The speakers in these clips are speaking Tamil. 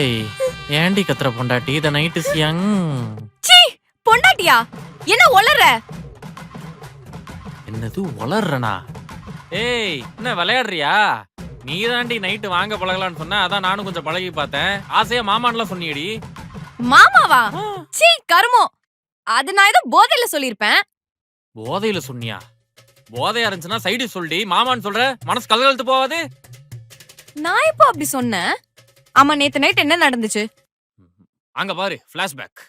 ஏய் ஏண்டி கத்துற பொண்டாட்டி த நைட் இஸ் யங். சீ பொண்டாட்டியா? என்ன ஒளற? என்னது ஒளறனா? ஏய் என்ன விளையாடுறியா? நீ தாண்டி நைட்டு வாங்க பழகலான்னு சொன்ன, அதான் நானும் கொஞ்சம் பழகி பார்த்தேன். ஆசையா மாமான்லாம் சொன்னியடி. மாமாவா? சீ கருமோ. அது நான் ஏதோ போதையில சொல்லிருப்பேன். போதையில சொன்னியா? போதையா இருந்துச்சுன்னா சைடு சொல்டி, மாமான்னு சொல்ற மனசு கலகலத்து போவாது. நான் இப்போ அப்படி சொன்னேன். ஆமா நேத்து நைட் என்ன நடந்துச்சு? அங்க பாரு ஃபிளாஷ்பேக்.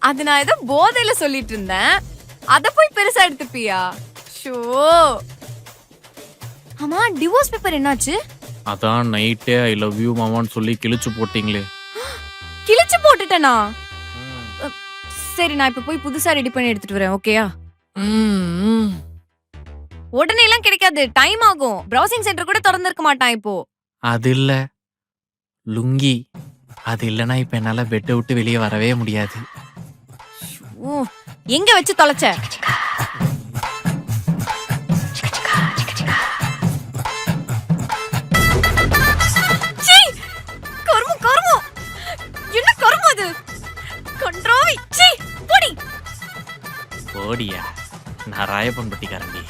அது நான் ஏதோ போதையில சொல்லிட்டு இருந்தேன். அத போய் பெருசா எடுத்துப்பியா? ஷோ. ஆமா டிவோர்ஸ் பேப்பர் என்னாச்சு? அதான் நைட்டே ஐ லவ் யூ மாமான்னு சொல்லி கிழிச்சு போட்டீங்களே. கிழிச்சு போட்டுட்டேனா? சரி நான் இப்ப போய் புதுசா ரெடி பண்ணி எடுத்துட்டு வரேன். ஓகேயா? உடனே எல்லாம் கிடைக்காது, டைம் ஆகும். பிரவுசிங் சென்டர் கூட திறந்திருக்க மாட்டான் இப்போ. அது இல்ல லுங்கி, அது இல்லனா இப்ப என்னால பெட்டை விட்டு வெளியே வரவே முடியாது. எங்க வச்சு தொலைச்ச? என்ன கருமம் அது? கன்றாவி. போடியா, நான் ராயப்பன் பட்டிக்காரண்டி.